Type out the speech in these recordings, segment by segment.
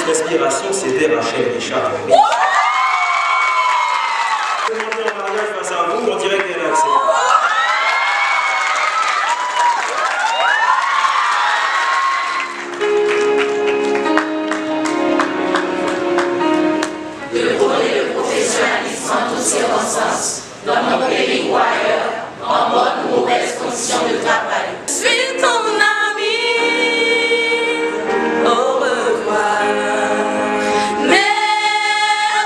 respiration, c'était Rachel Richard. Demandez en mariage face à vous, on dirait qu'elle a accès. Dans mon pays ou ailleurs, en bonne ou mauvaise condition de travail. Je suis ton ami, au revoir. Mais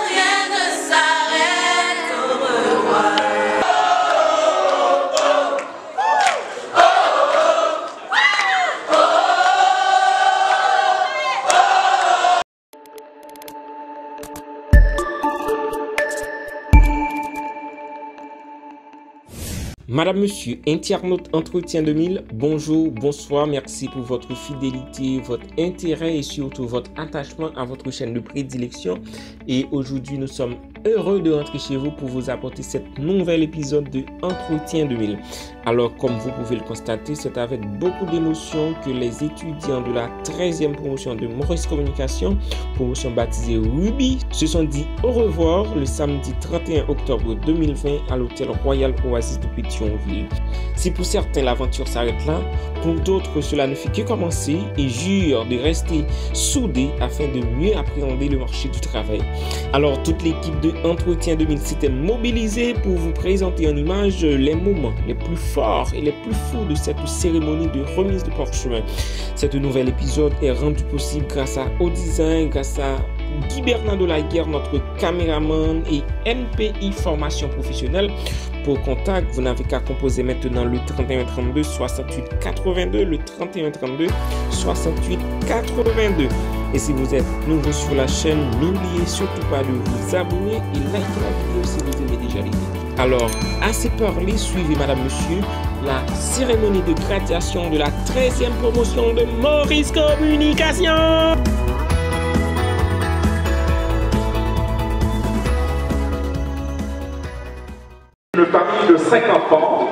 rien ne s'arrête, au revoir. Madame, Monsieur, internaute Entretien 2000, bonjour, bonsoir, merci pour votre fidélité, votre intérêt et surtout votre attachement à votre chaîne de prédilection. Et aujourd'hui, nous sommes heureux de rentrer chez vous pour vous apporter cet nouvel épisode de Entretien 2000. Alors, comme vous pouvez le constater, c'est avec beaucoup d'émotion que les étudiants de la 13e promotion de Maurice Communication, promotion baptisée Ruby, se sont dit au revoir le samedi 31 octobre 2020 à l'hôtel Royal Oasis de Pétionville. Si pour certains l'aventure s'arrête là, pour d'autres cela ne fait que commencer et jurent de rester soudés afin de mieux appréhender le marché du travail. Alors toute l'équipe de Entretien 2000 s'était mobilisée pour vous présenter en image les moments les plus forts et les plus fous de cette cérémonie de remise de parchemin. Cet nouvel épisode est rendu possible grâce à Au-Design, grâce à Guy Bernardo Laguerre, notre caméraman, et NPI Formation Professionnelle. Pour contact, vous n'avez qu'à composer maintenant le 31 32 68 82, le 31 32 68 82. Et si vous êtes nouveau sur la chaîne, n'oubliez surtout pas de vous abonner et liker la vidéo si vous aimez déjà les vidéos. Alors, assez parlé, suivez Madame Monsieur la cérémonie de graduation de la 13e promotion de Maurice Communication. Une famille de 5 enfants,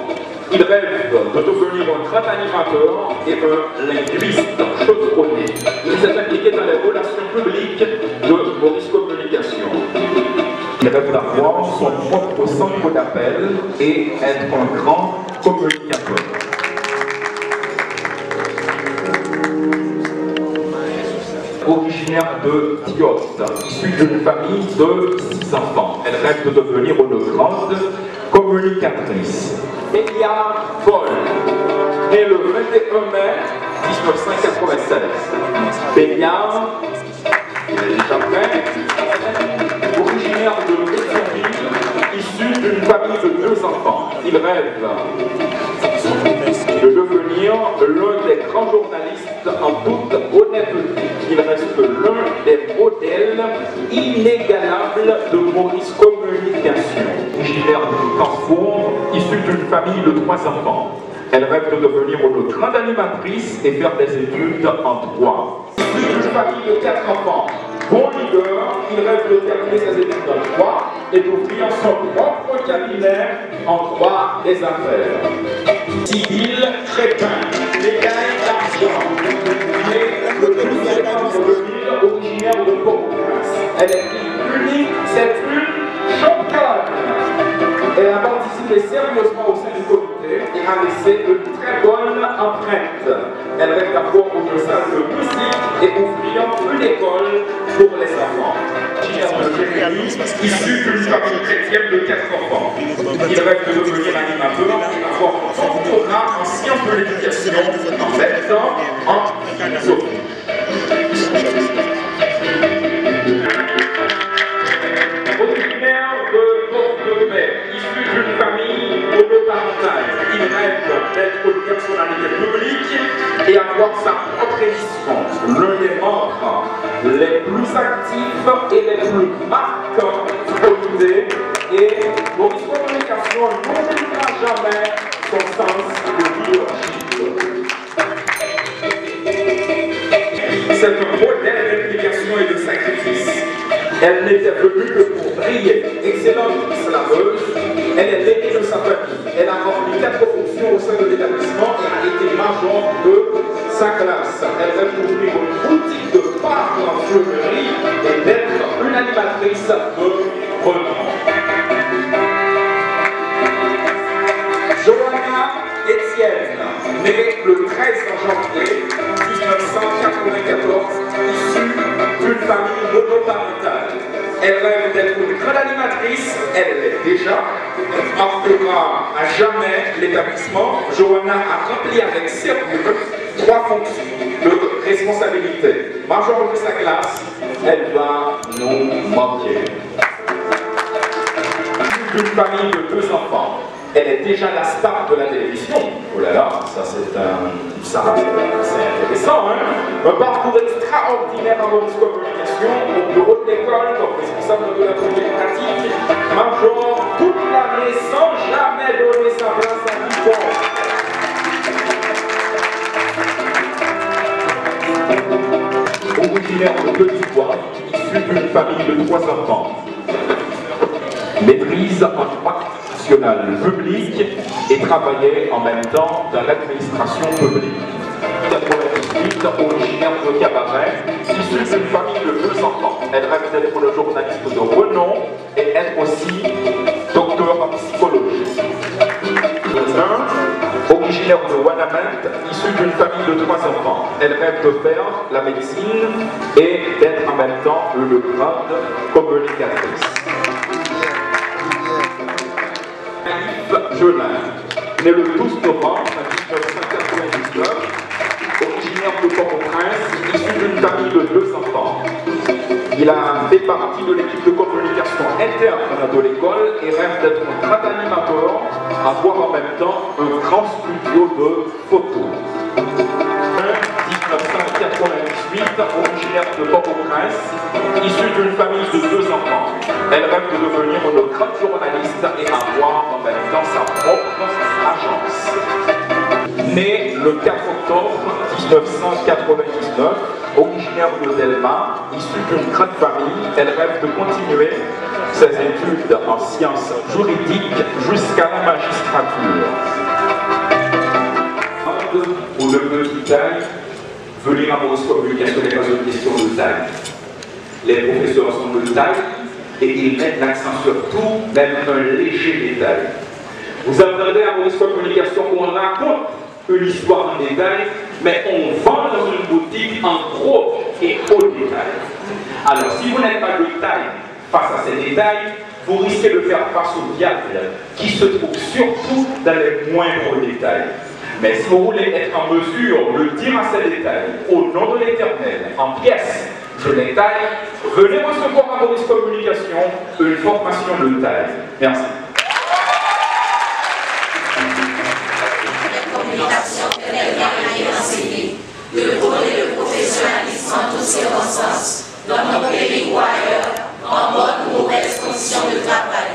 il rêve de devenir un grand animateur et un linguiste chaudronné. Il s'est impliqué dans les relations publiques de Maurice Communication. Il rêve d'avoir son propre centre d'appel et être un grand communicateur. Originaire de Diotte, issue d'une famille de 6 enfants. Elle rêve de devenir une grande communicatrice. Elia Paul, née le 21 mai 1996. Béliard, originaire de Pétionville, issu d'une famille de 2 enfants. Il rêve de devenir l'un des grands journalistes en toute honnêteté. Il reste l'un des modèles inégalables de Maurice Communication. Originaire de Carrefour, issue d'une famille de 3 enfants. Elle rêve de devenir une grande animatrice et faire des études en droit. Issue d'une famille de 4 enfants. Bon leader, il rêve de terminer ses études en droit et d'ouvrir son propre cabinet en droit des affaires. Sybille Crépin, médaille d'argent, née le 12 septembre 2000, originaire de Port-au-Prince. Elle est fille unique, c'est une championne. Elle a participé sérieusement au sein du comité et a laissé une très bonne empreinte. Elle rêve d'avoir une salle de musique et ouvrir une école pour les enfants. Issu d'une famille chrétienne de 4 enfants. Il rêve de devenir animateur et avoir son doctorat en sciences de l'éducation en même temps en philosophie. Originaire de Port-de-Paix, issu d'une famille monoparentale, il rêve d'être une personnalité publique et avoir sa propre émission. L'un des membres les plus actifs et les plus marquants de et Maurice Communication n'oubliera jamais son sens de leadership. C'est un modèle d'implication et de sacrifice. Elle n'était venue que pour briller. Excellente slaveuse, elle est l'aînée de sa famille. Elle a rempli 4 fonctions au sein de l'établissement et a été major de sa classe. Elle rêve d'ouvrir une boutique de parts fleurie et d'être une animatrice de renom. Johanna Etienne, née le 13 janvier 1994, issue d'une famille monoparentale. Elle rêve d'être une grande animatrice, elle l'est déjà. Elle marquera à jamais l'établissement. Johanna a rempli avec sérieux 3 fonctions de responsabilité. Majeure de sa classe, elle va nous manquer. Une famille de 2 enfants. Elle est déjà la star de la télévision. Oh là là, ça c'est intéressant, hein? Un parcours extraordinaire en Maurice Communication, au bureau de l'école, comme responsable de la politique pratique, major toute l'année sans jamais donner sa place à quiconque. Originaire de Petit-Bois, issu d'une famille de 3 enfants. Maîtrise en droit public et travaillait en même temps dans l'administration publique. 98, originaire de Cabaret, issue d'une famille de 2 enfants. Elle rêve d'être le journaliste de renom et être aussi docteur en psychologie. 1, originaire de Wanamant, issue d'une famille de 3 enfants. Elle rêve de faire la médecine et d'être en même temps une grande communicatrice. Jolin, né le 12 novembre 1999, originaire de Port-au-Prince, issu d'une famille de 2 enfants. Il a fait partie de l'équipe de communication interne de l'école et rêve d'être un grand animateur, avoir en même temps un grand studio de photos. 1998, originaire de Port-au-Prince, issue d'une famille de 2 enfants. Elle rêve de devenir une grande journaliste et avoir en même temps sa propre agence. Née le 4 octobre 1999, originaire de Delma, issue d'une grande famille, elle rêve de continuer ses études en sciences juridiques jusqu'à la magistrature. Pour le petit taille, venir à Maurice Communication n'est pas une question de taille. Les professeurs sont de taille et ils mettent l'accent sur tout, même un léger détail. Vous apprenez à Maurice Communication qu'on raconte une histoire en détail, mais on vend dans une boutique en gros et haut détail. Alors si vous n'êtes pas de taille face à ces détails, vous risquez de faire face au diable qui se trouve surtout dans les moindres détails. Mais si vous voulez être en mesure de dire à ces détails, au nom de l'Éternel, en pièces, je les taille, venez recevoir à Maurice Communication une formation de taille. Merci. La communication que les bien enseigner, le rôle et le professionnalisme en toutes circonstances, dans mon pays ou ailleurs, en bonne ou mauvaise condition de travail.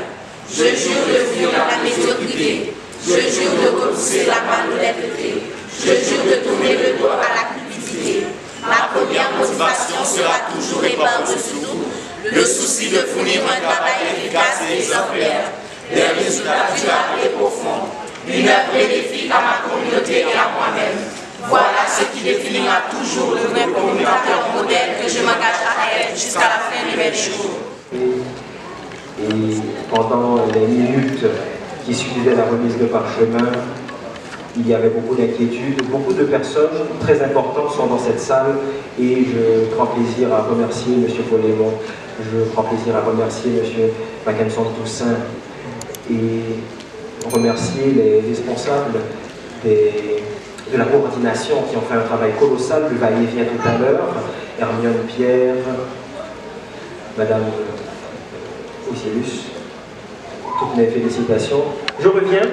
Je jure de fuir la médiocrité. Je jure de repousser la malhonnêteté. Je jure de tourner le dos à la cupidité. Ma première motivation sera toujours et par-dessus tout le souci de fournir un travail efficace et exemplaire, des résultats durables et profonds, une œuvre bénéfique à ma communauté et à moi-même. Voilà ce qui définira toujours le vrai communicateur modèle que je m'engage à être jusqu'à la fin de mes jours. Et pendant les minutes qui suivaient la remise de parchemin, il y avait beaucoup d'inquiétudes. Beaucoup de personnes très importantes sont dans cette salle et je prends plaisir à remercier M. Paulémon, je prends plaisir à remercier M. Mackenson Toussaint et remercier les responsables de la coordination qui ont fait un travail colossal. Le va-et vient tout à l'heure, Hermione Pierre, Madame Ocellus. Toutes mes félicitations. Je reviens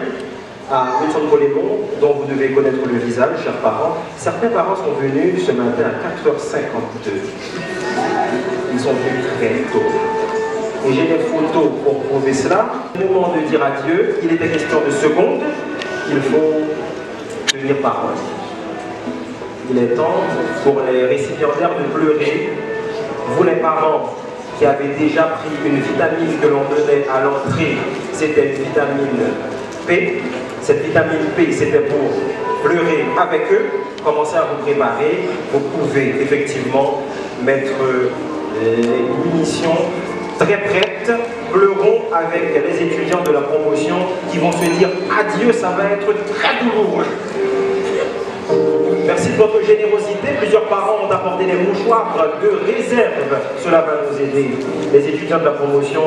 à Wilson Paulémon, dont vous devez connaître le visage, chers parents. Certains parents sont venus ce matin à 4h52. Ils sont venus très tôt. Et j'ai des photos pour prouver cela. Au moment de dire adieu, il était question de secondes. Il faut tenir parole. Il est temps pour les récipiendaires de pleurer. Vous les parents qui avez déjà pris une vitamine que l'on donnait à l'entrée, c'était une vitamine P. Cette vitamine P, c'était pour pleurer avec eux. Commencez à vous préparer. Vous pouvez effectivement mettre les munitions très prêtes. Pleurons avec les étudiants de la promotion qui vont se dire adieu, ça va être très douloureux. Merci de votre générosité. Plusieurs parents ont apporté des mouchoirs de réserve. Cela va nous aider. Les étudiants de la promotion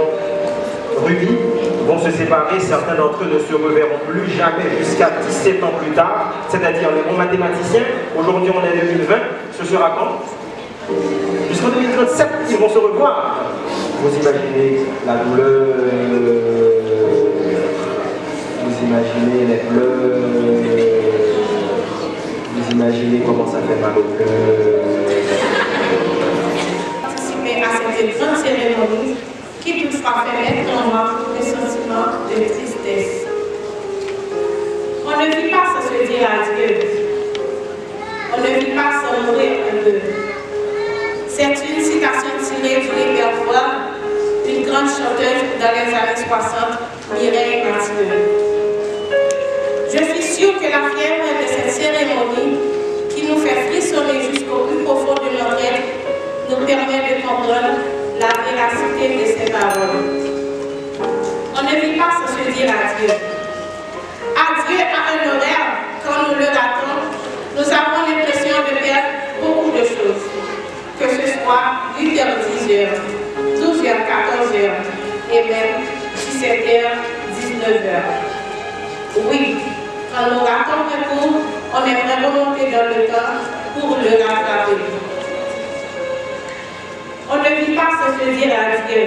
Ruby vont se séparer. Certains d'entre eux ne se reverront plus jamais jusqu'à 17 ans plus tard. C'est-à-dire les bons mathématiciens. Aujourd'hui, on est en 2020. Ce sera quand? Jusqu'en 2037, ils vont se revoir. Vous imaginez la douleur, vous imaginez les pleurs, vous imaginez comment ça fait mal au cœur. Participer à cette grande cérémonie qui toutefois fait mettre en moi des sentiments de tristesse. On ne vit pas sans se dire adieu. On ne vit pas sans mourir un peu. C'est une citation tirée du répertoire d'une grande chanteuse dans les années 60, Mireille Mathieu. Je suis sûre que la fièvre de cette cérémonie, qui nous fait frissonner jusqu'au plus profond de notre être, nous permet de comprendre la véracité de ces paroles. On ne vit pas sans se dire adieu. Adieu à un horaire, quand nous le ratons, nous avons l'impression de perdre beaucoup de choses. Que ce soit 8h, 10h, 12h, 14h et même 17h, 19h. Oui, quand nous ratons un cours, on aimerait remonter dans le temps pour le rattraper. On ne vit pas sans se dire adieu.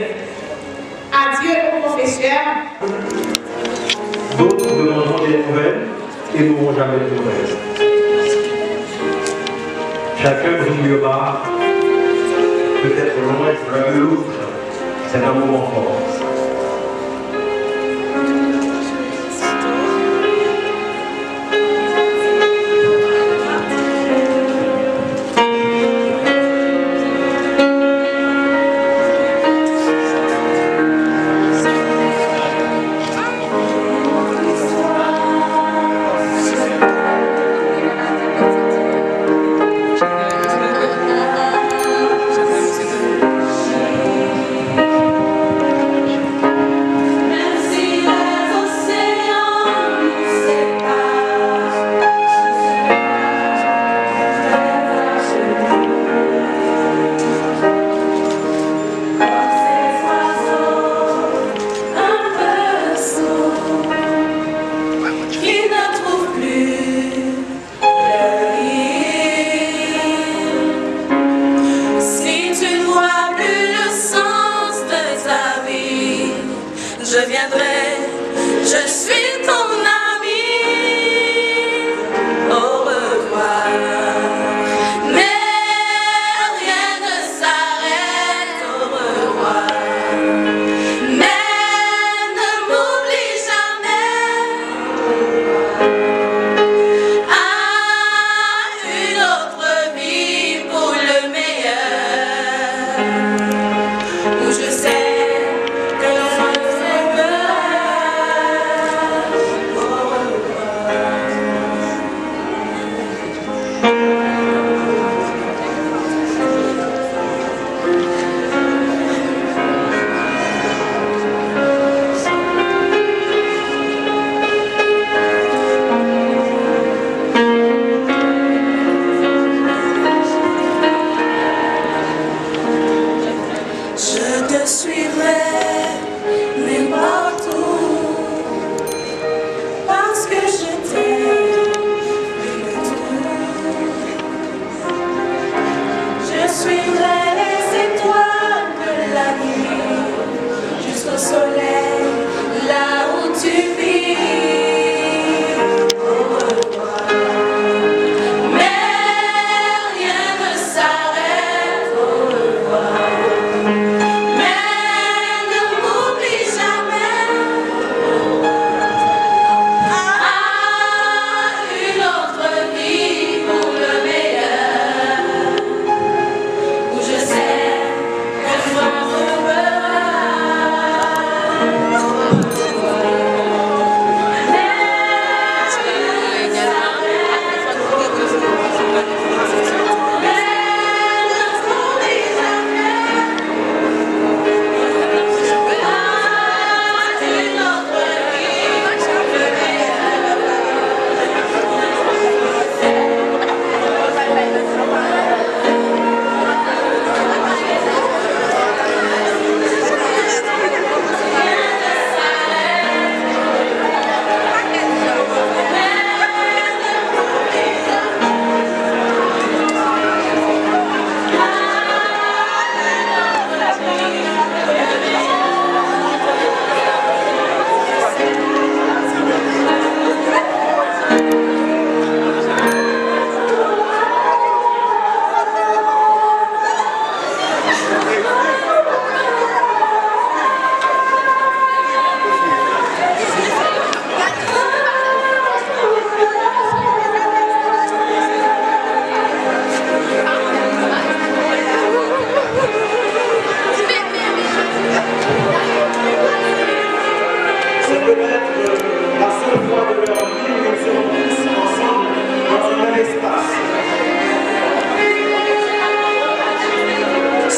Adieu aux professeurs. D'autres demanderont des nouvelles et n'auront jamais de nouvelles. Chacun brillera peut-être loin l'un de l'autre. C'est un moment fort.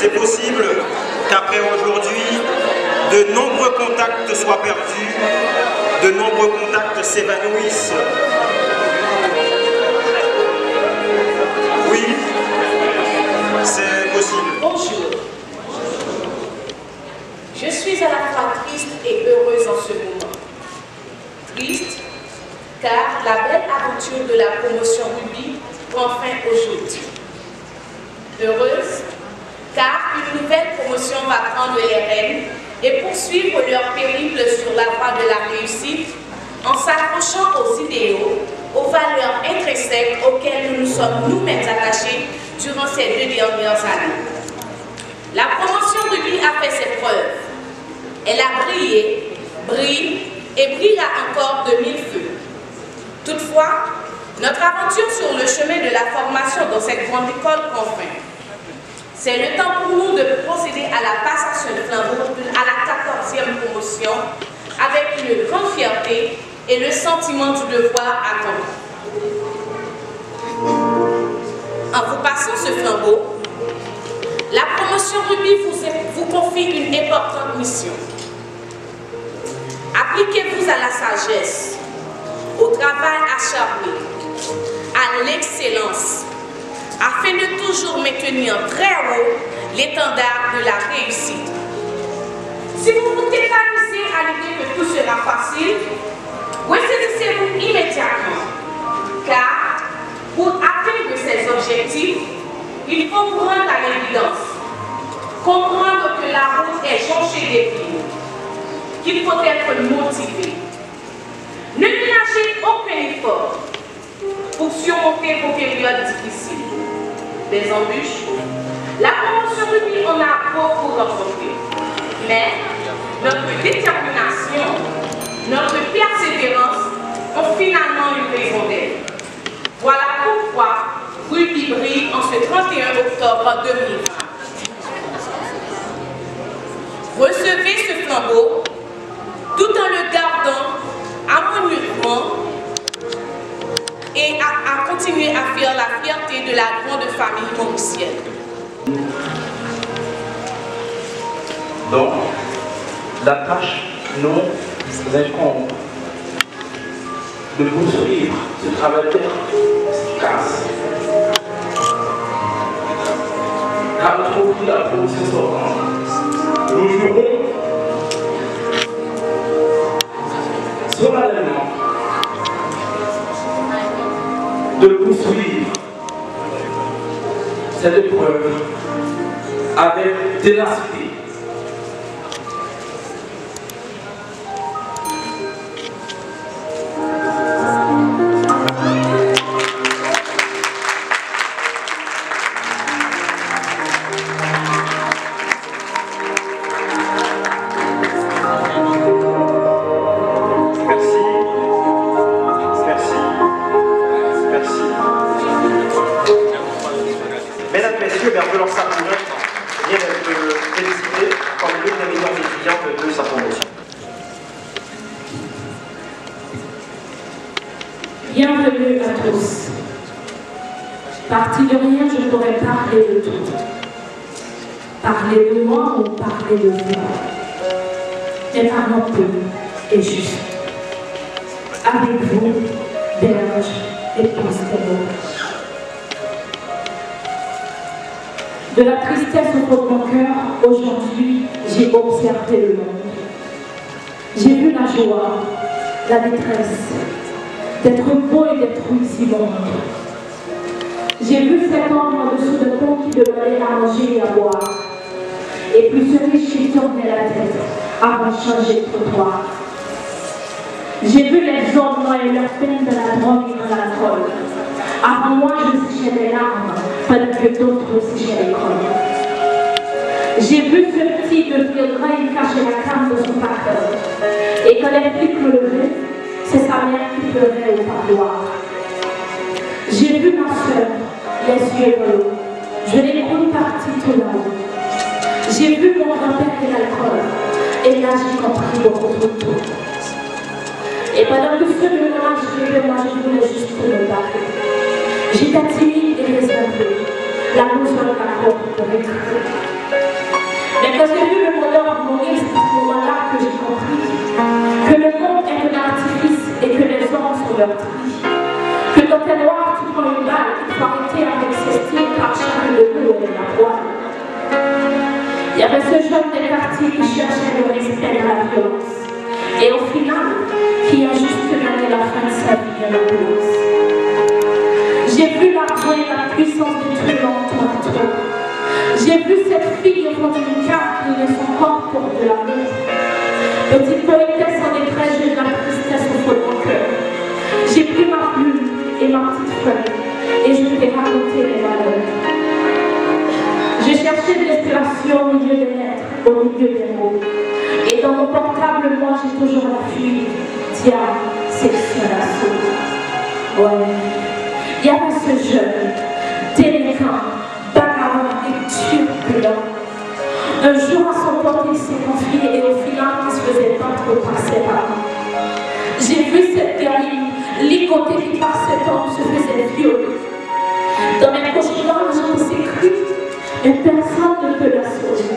c'est possible qu'après aujourd'hui, de nombreux contacts soient perdus, de nombreux contacts s'évanouissent. Oui, c'est possible. Bonjour. Je suis à la fois triste et heureuse en ce moment. Triste, car la belle aventure de la promotion Ruby prend fin aujourd'hui. Heureuse, car une nouvelle promotion va prendre les rênes et poursuivre leur périple sur la voie de la réussite en s'accrochant aux idéaux, aux valeurs intrinsèques auxquelles nous nous sommes nous-mêmes attachés durant ces 2 dernières années. La promotion Ruby a fait ses preuves. Elle a brillé, brille et brillera encore de 1000 feux. Toutefois, notre aventure sur le chemin de la formation dans cette grande école prend fin. C'est le temps pour nous de procéder à la passation de flambeau à la 14e promotion avec une grande fierté et le sentiment du devoir accompli. En vous passant ce flambeau, la promotion Ruby vous confie une importante mission. Appliquez-vous à la sagesse, au travail acharné, à l'excellence, afin de toujours maintenir très haut l'étendard de la réussite. Si vous vous tétanisez à l'idée que tout sera facile, ressaisissez-vous immédiatement, car pour atteindre ces objectifs, il faut vous rendre à l'évidence, comprendre que la route est jonchée d'épines, qu'il faut être motivé. Ne ménagez aucun effort pour surmonter vos périodes difficiles. Des embûches, la promotion Ruby en a beaucoup rencontré. Mais notre détermination, notre persévérance ont finalement eu raison d'elle. Voilà pourquoi Ruby brille en ce 31 octobre 2020. Recevez ce flambeau tout en le gardant harmonieusement et à continuer à faire la fierté de la grande famille mauricienne. Donc, la tâche nous incombe de poursuivre ce travail efficace. Car notre outil de la promotion sortante, nous jurons solennellement de poursuivre cette épreuve avec ténacité. Bienvenue à tous. Parti de rien, je pourrais parler de tout. Parler de moi ou parler de vous. Mais parlons peu et juste. Avec vous, Berge et Constello. De la tristesse au fond de mon cœur, aujourd'hui, j'ai observé le monde. J'ai vu la joie, la détresse, d'être beau et d'être ici monde. J'ai vu cet homme en dessous de pont qui demandait à manger et à boire. Et plus ce riche qui tournait la tête avant de changer de trottoir. J'ai vu les hommes noyer leur peine de la drogue et de l'alcool. Avant moi, je séchais les larmes, pendant que d'autres séchaient les crônes. J'ai vu ce petit devenir grand et cacher la crème de son pacteur. Et quand les flics le levaient, c'est sa mère qui pleurait au parloir. J'ai vu ma soeur, les yeux de l'eau. Je l'ai connue partie tout là-haut. J'ai vu mon grand-père et l'alcool. Et là, j'ai compris beaucoup trop tôt. Et pendant que ceux de mon âge rêvaient, moi, je voulais juste me battre. J'étais timide et réservée. La notion de la robe de récré. Mais quand j'ai vu le bonheur mourir, c'est à ce moment-là que j'ai compris que le monde est un artifice et que les hommes sont meurtris. Que quand t'es noir, tu prends une balle, il faut arrêter avec ses styles car chacun de nous est la poire. Il y avait ce jeune des quartiers qui cherchait le respect de la violence. Et au final, qui a juste gagné la fin de sa vie à la violence. J'ai vu l'argent et la puissance détruire l'entour à toi. J'ai vu cette fille au fond d'une carte donner son corps pour de l'amour. Petite poétesse en détresse, j'ai de la tristesse au fond de mon cœur. J'ai pris ma plume et ma petite feuille et je t'ai raconté les malheurs. J'ai cherché de l'inspiration au milieu des lettres, au milieu des mots. Et dans mon portable, moi j'ai toujours la fuite. Tiens, sexuel assaut. Ouais. Il y avait ce jeune, délinquant, bagarreur et turbulent. Un jour à son porte, il s'est confié et au final, il se faisait pas trop par ses parents. J'ai vu cette gamine ligotée qui par cet homme se faisait violer. Dans mes cauchemars, j'en sais cru et personne ne peut la sauver.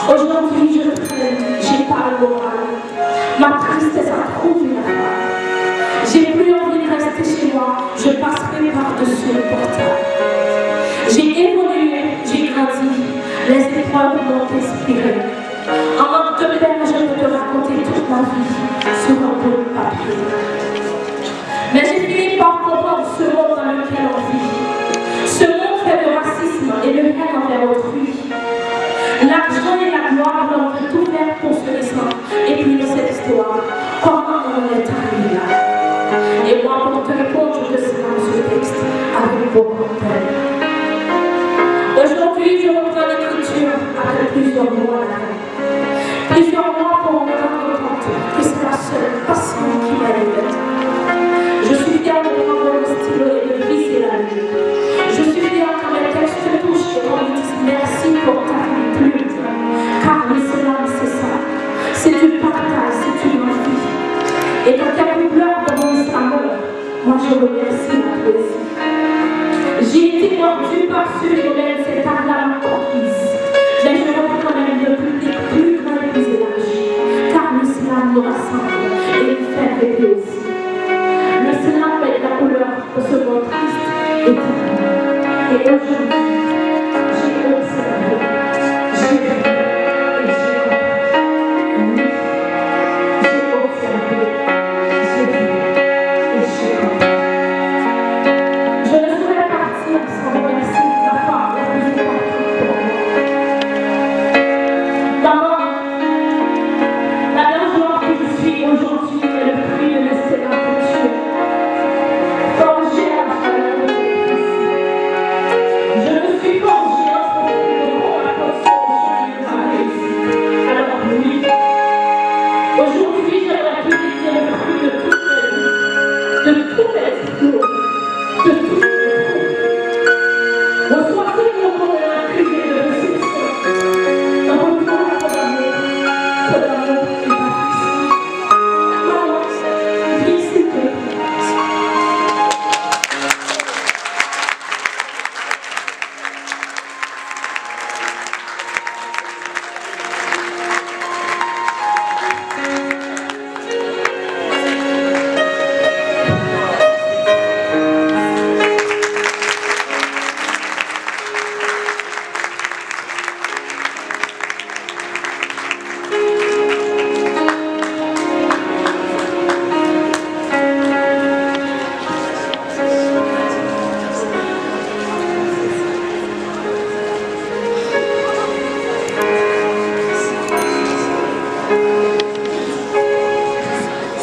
Aujourd'hui, je traîne, j'ai pas le moral. Ma tristesse a trouvé la femme. J'ai plus envie de rester chez moi, je passerai par-dessus le portail. J'ai évolué, j'ai grandi, les épreuves m'ont inspiré. En manque de peine, je peux te raconter toute ma vie sur un bout de papier. Mais j'ai fini par comprendre ce monde dans lequel on vit. Ce monde fait de racisme et de haine envers autrui. L'argent et la gloire, l'on veut tout faire pour se descendre. Et puis dans cette histoire, comment on est arrivé là? Et moi, pour te répondre, je te signale ce texte avec beaucoup de peine. Aujourd'hui, je reprends l'écriture après plusieurs mois d'arrêt. Plusieurs mois pour me rendre compte que c'est la seule passion qui m'a élevée. Je suis fière de prendre le stylo et de viser la lune. Je suis fière quand mes textes te touchent et qu'on me dise merci pour ta plume. Car l'islam, c'est ça. C'est du partage, c'est une envie. Et quand quelqu'un pleure dans mon islam, moi je remercie la poésie. J'ai été mordue par ce phénomène, cette art-là m'a comprise. Mais je reprends quand même de plus grand et plus élargi. Car l'islam nous rassemble et nous fait rêver aussi. L'islam est la couleur de ce monde triste et terrible. Et aujourd'hui, j'ai observé, j'ai vu et j'ai compris. J'ai observé, j'ai vu et j'ai compris. Je ne saurais partir sans remercier la femme la plus importante pour moi. Maman, la largeur que je suis aujourd'hui est le fruit de l'excellent Dieu. Forgé à la chaleur de tes fils. Je me suis forgé en profondeur à cause de chemin de ma réussite. Alors oui, aujourd'hui j'aimerais te dire le fruit de toute ma vie, de tous mes diplômes, de toutes mes troubles. Reçois ce moment et un cri de réception. Un retour à ton amour, et ta puissance. Maman, viens s'il te plaît.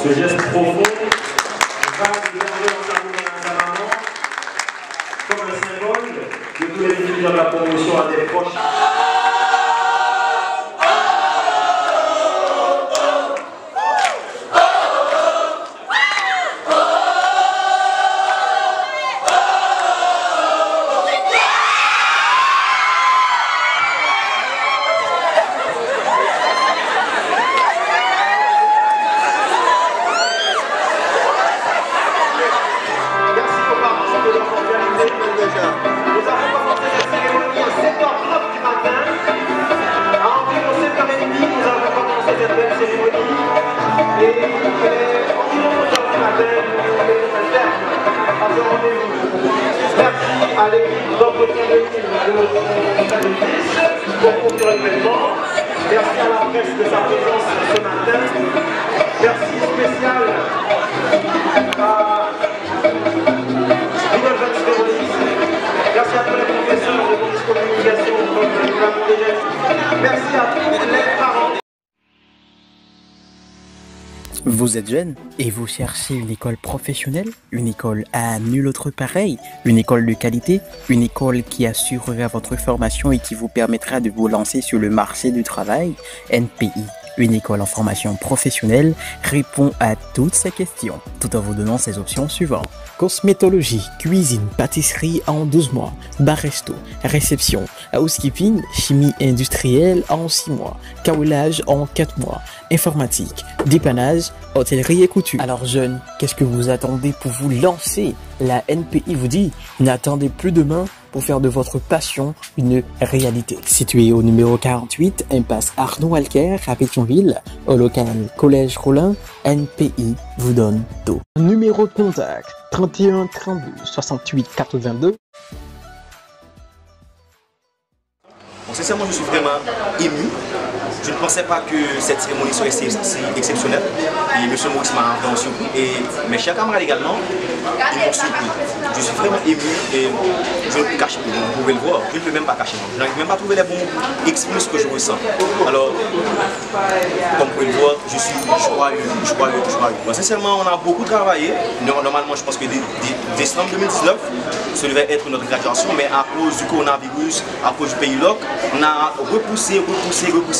Ce geste profond va nous garder en sa maman comme un symbole de tous les étudiants de la promotion à des proches. Nous avons commencé la cérémonie à 7h30 du matin. pour conclure l'événement. Merci à la presse de sa présence ce matin. Merci spécial à Vidal Véronis. Merci à tous les professeurs de Maurice Communication, comme nous l'avons déjà dit. Merci à tous les parents. Vous êtes jeune et vous cherchez une école professionnelle, une école à nul autre pareil, une école de qualité, une école qui assurera votre formation et qui vous permettra de vous lancer sur le marché du travail. NPI, une école en formation professionnelle, répond à toutes ces questions tout en vous donnant ces options suivantes. Cosmétologie, cuisine, pâtisserie en 12 mois, bar resto, réception, housekeeping, chimie industrielle en 6 mois, carrelage en 4 mois, informatique, dépannage, hôtellerie et couture. Alors jeunes, qu'est-ce que vous attendez pour vous lancer? La NPI vous dit, n'attendez plus demain pour faire de votre passion une réalité. Situé au numéro 48, impasse Arnaud Alquer à Pétionville, au local Collège Rollin, NPI vous donne tout. Numéro de contact 31 32 68 82. Bon, sincèrement, je suis vraiment ému. Je ne pensais pas que cette cérémonie serait si exceptionnelle. Et M. Maurice m'a vraiment surpris. Et mes chers camarades également, ils m'ont surpris. Je suis vraiment ému et je ne peux cacher, vous pouvez le voir, je ne peux même pas cacher. Je n'arrive même pas à trouver les bons mots pour exprimer ce que je ressens. Alors, comme vous pouvez le voir, je suis joyeux. Bon, sincèrement, on a beaucoup travaillé. Normalement, je pense que décembre 2019, ce devait être notre graduation, mais à cause du coronavirus, à cause du pays loc, on a repoussé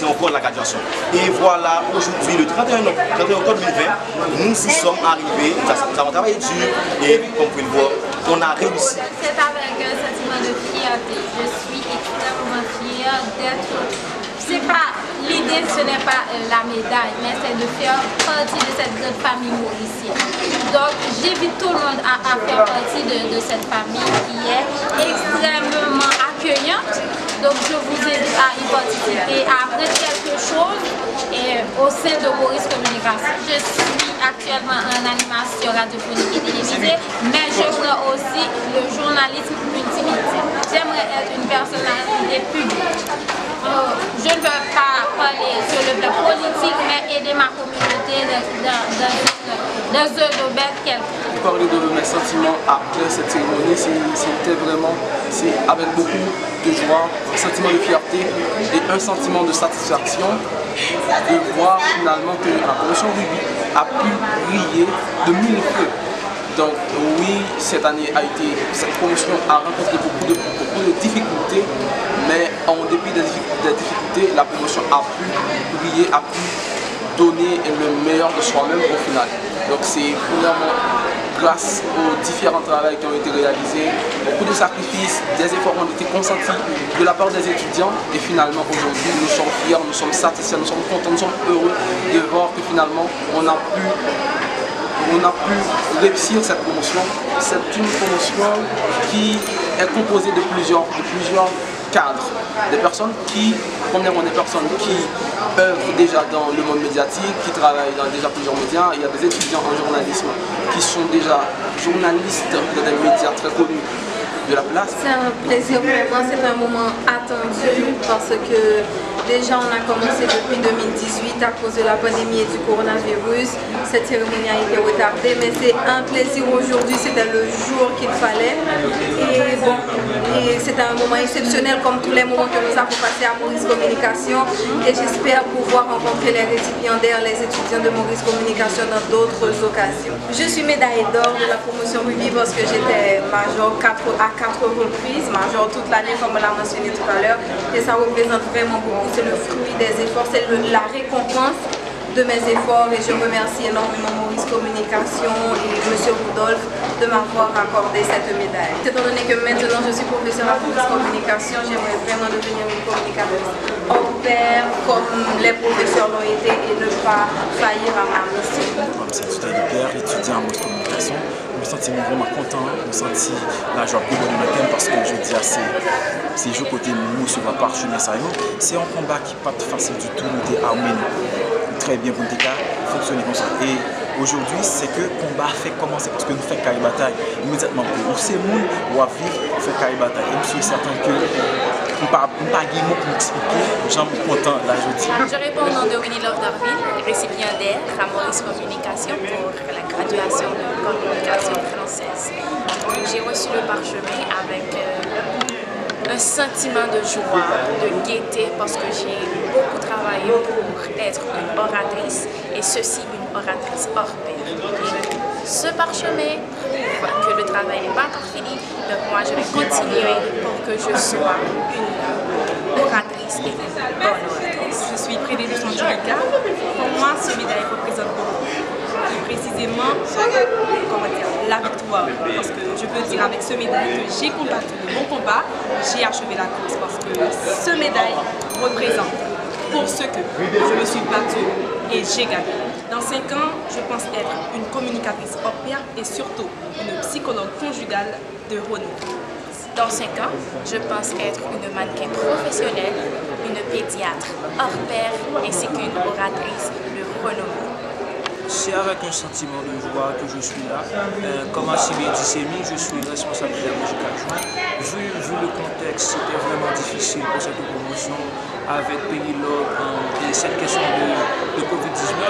encore la graduation. Et voilà, aujourd'hui, le 31 octobre 2020, nous y sommes arrivés, nous avons travaillé dur et comme vous pouvez le voir, on a réussi. C'est avec un sentiment de fierté. Je suis extrêmement fière d'être... L'idée, ce n'est pas la médaille, mais c'est de faire partie de cette grande famille mauricienne. Donc, j'invite tout le monde à faire partie de cette famille qui est extrêmement accueillante. Donc, je vous invite à y participer, à apprendre quelque chose au sein de Maurice Communication. Je suis actuellement en animation radiophonique et télévisée, mais je prends aussi le journalisme multimédia. J'aimerais être une personnalité publique. Je ne veux pas parler sur le plan politique, mais aider ma communauté dans un domaine quelconque. Parler de mes sentiments après cette cérémonie, c'était vraiment avec beaucoup de joie, un sentiment de fierté et un sentiment de satisfaction de voir finalement que la promotion Ruby a pu briller de mille feux. Donc oui, cette promotion a rencontré beaucoup de difficultés, mais en dépit des difficultés, la promotion a pu briller, a pu donner le meilleur de soi-même au final. Donc c'est vraiment grâce aux différents travaux qui ont été réalisés, beaucoup de sacrifices, des efforts ont été consentis de la part des étudiants et finalement aujourd'hui nous sommes fiers, nous sommes satisfaits, nous sommes contents, nous sommes heureux de voir que finalement on a pu réussir cette promotion. C'est une promotion qui est composée de plusieurs cadres, des personnes qui, premièrement des personnes qui œuvrent déjà dans le monde médiatique, qui travaillent dans déjà plusieurs médias. Il y a des étudiants en journalisme qui sont déjà journalistes dans des médias très connus de la place. C'est un plaisir vraiment, c'est un moment attendu parce que déjà on a commencé depuis 2018 à cause de la pandémie et du coronavirus. Cette cérémonie a été retardée, mais c'est un plaisir aujourd'hui, c'était le jour qu'il fallait. Et bon, c'est un moment exceptionnel comme tous les moments que nous avons passés à Maurice Communication. Et j'espère pouvoir rencontrer les récipiendaires, les étudiants de Maurice Communication dans d'autres occasions. Je suis médaillée d'or de la promotion Ruby parce que j'étais major à 4 reprises, major toute l'année comme on l'a mentionné tout à l'heure. Et ça représente vraiment beaucoup, c'est le fruit des efforts, c'est la récompense de mes efforts et je remercie énormément Maurice Communication et M. Rudolph de m'avoir accordé cette médaille. Étant donné que maintenant je suis professeur à Maurice Communication, j'aimerais vraiment devenir une communicatrice hors pair comme les professeurs l'ont été et ne pas faillir à ma mission. Comme c'est tout à l'heure, étudiant à Maurice Communication, je me sentis vraiment content, je me sentis la joie plus bonne matin parce que je dis à ces jeux côté nous se va parchemer ça. C'est un combat qui n'est pas facile du tout, nous sommes armés. très bien pour le cas fonctionner comme ça. Et aujourd'hui, c'est que le combat fait commencer parce que nous faisons carré bataille immédiatement. Pour ces gens ou à vivre, on fait carré bataille. Et je suis certain que nous ne pouvons pas guérir pour expliquer, j'en suis content là aujourd'hui. Je réponds au nom de Winnie Love Darville, récipiendaire à Maurice Communication pour la graduation de communication française. J'ai reçu le parchemin avec un sentiment de joie, de gaieté, parce que j'ai beaucoup travaillé pour être une oratrice, et ceci une oratrice hors pair. Ce parchemin prouve que le travail n'est pas encore fini, donc moi je vais continuer pour que je sois une oratrice et une bonne oratrice. Je suis près des leçons du regard. Pour moi, ce médaille représente beaucoup. Et précisément, la victoire. Parce que je peux dire avec ce médaille que j'ai combattu le bon combat, j'ai achevé la course. Parce que ce médaille représente pour ce que je me suis battue et j'ai gagné. Dans 5 ans, je pense être une communicatrice hors pair et surtout une psychologue conjugale de renom. Dans 5 ans, je pense être une mannequin professionnelle, une pédiatre hors pair ainsi qu'une oratrice de renom. C'est avec un sentiment de joie que je suis là. Comme enseignant dissémique, je suis responsable pédagogique adjoint. Vu le contexte, c'était vraiment difficile pour cette promotion avec Pénilope et cette question de Covid-19.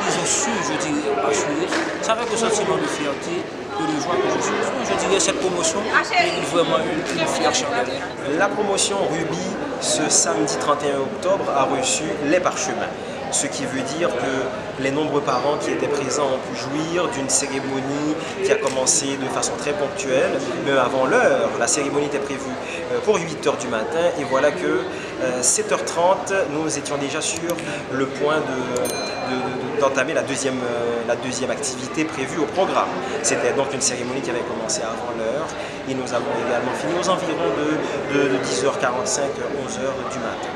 Ils ont su, je dirais, assurer. C'est avec un sentiment de fierté et de joie que je suis. Je dirais cette promotion est vraiment une fière chandelle. La promotion Ruby, ce samedi 31 octobre, a reçu les parchemins. Ce qui veut dire que les nombreux parents qui étaient présents ont pu jouir d'une cérémonie qui a commencé de façon très ponctuelle, mais avant l'heure. La cérémonie était prévue pour 8 h du matin et voilà que 7 h 30, nous étions déjà sur le point d'entamer la deuxième activité prévue au programme. C'était donc une cérémonie qui avait commencé avant l'heure et nous avons également fini aux environs de 10h45, 11h du matin.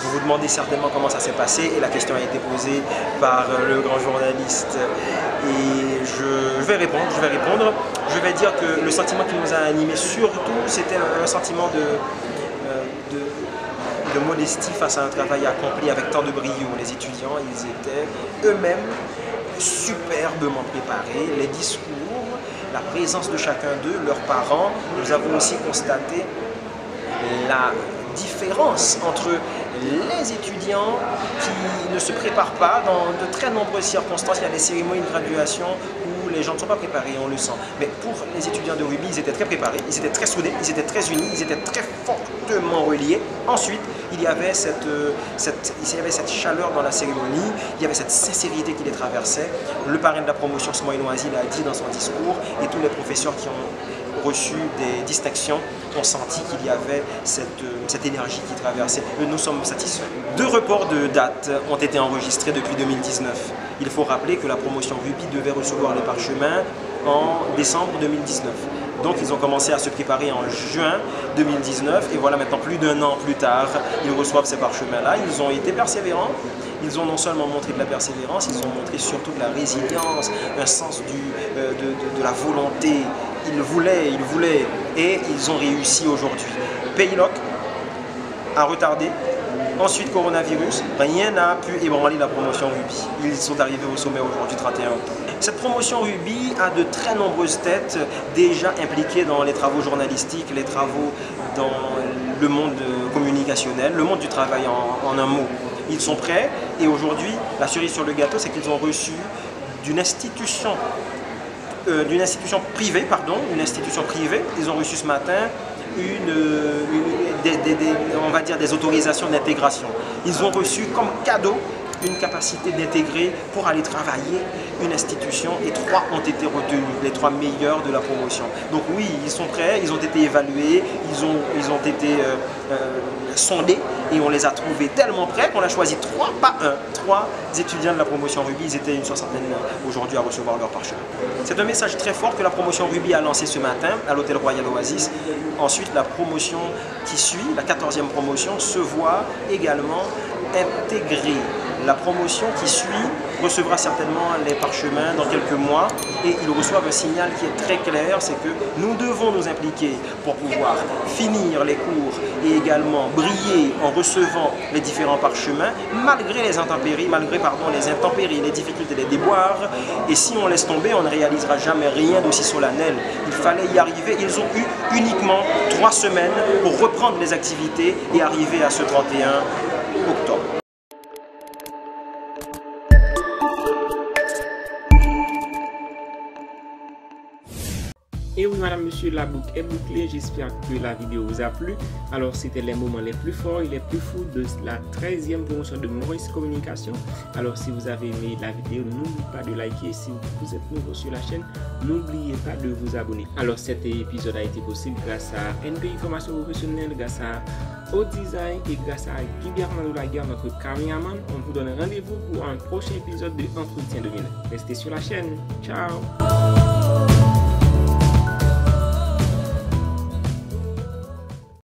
Vous vous demandez certainement comment ça s'est passé et la question a été posée par le grand journaliste et je vais répondre. Je vais dire que le sentiment qui nous a animés surtout, c'était un sentiment de modestie face à un travail accompli avec tant de brio. Les étudiants, ils étaient eux-mêmes superbement préparés, les discours, la présence de chacun d'eux, leurs parents. Nous avons aussi constaté la différence entre les étudiants qui ne se préparent pas dans de très nombreuses circonstances. Il y a des cérémonies de graduation où les gens ne sont pas préparés, on le sent. Mais pour les étudiants de Ruby, ils étaient très préparés, ils étaient très soudés, ils étaient très unis, ils étaient très fortement reliés. Ensuite, il y avait cette chaleur dans la cérémonie, il y avait cette sincérité qui les traversait. Le parrain de la promotion, Smoï Noisy, l'a dit dans son discours, et tous les professeurs qui ont reçu des distinctions ont senti qu'il y avait cette énergie qui traversait. Nous sommes satisfaits. 2 reports de dates ont été enregistrés depuis 2019. Il faut rappeler que la promotion Ruby devait recevoir les parchemins en décembre 2019. Donc ils ont commencé à se préparer en juin 2019 et voilà maintenant plus d'1 an plus tard, ils reçoivent ces parchemins-là. Ils ont été persévérants. Ils ont non seulement montré de la persévérance, ils ont montré surtout de la résilience, un sens de la volonté. Ils voulaient et ils ont réussi aujourd'hui. Paylock a retardé, ensuite coronavirus, rien n'a pu ébranler la promotion Ruby. Ils sont arrivés au sommet aujourd'hui, 31 octobre. Cette promotion Ruby a de très nombreuses têtes déjà impliquées dans les travaux journalistiques, les travaux dans le monde communicationnel, le monde du travail en un mot. Ils sont prêts et aujourd'hui, la cerise sur le gâteau, c'est qu'ils ont reçu d'une institution privée, ils ont reçu ce matin on va dire des autorisations d'intégration. Ils ont reçu comme cadeau une capacité d'intégrer pour aller travailler une institution et 3 ont été retenus, les 3 meilleurs de la promotion. Donc oui, ils sont prêts, ils ont été évalués, ils ont été sondés et on les a trouvés tellement prêts qu'on a choisi 3, pas 1, 3 étudiants de la promotion Ruby. Ils étaient une 60aine aujourd'hui à recevoir leur parchemin. C'est un message très fort que la promotion Ruby a lancé ce matin à l'hôtel Royal Oasis. Ensuite, la promotion qui suit, la 14e promotion, se voit également intégrer La promotion qui suit recevra certainement les parchemins dans quelques mois et ils reçoivent un signal qui est très clair, c'est que nous devons nous impliquer pour pouvoir finir les cours et également briller en recevant les différents parchemins malgré les intempéries, les difficultés, les déboires. Et si on laisse tomber, on ne réalisera jamais rien d'aussi solennel. Il fallait y arriver. Ils ont eu uniquement 3 semaines pour reprendre les activités et arriver à ce 31 octobre. Et oui, madame, monsieur, la boucle est bouclée. J'espère que la vidéo vous a plu. Alors, c'était les moments les plus forts et les plus fous de la 13e promotion de Maurice Communication. Alors, si vous avez aimé la vidéo, n'oubliez pas de liker. Si vous êtes nouveau sur la chaîne, n'oubliez pas de vous abonner. Alors, cet épisode a été possible grâce à NPI Formation Professionnelle, grâce à Au Design et grâce à Guy Bernardo Laguerre, notre caméraman. On vous donne rendez-vous pour un prochain épisode de Entretien 2000. Restez sur la chaîne. Ciao!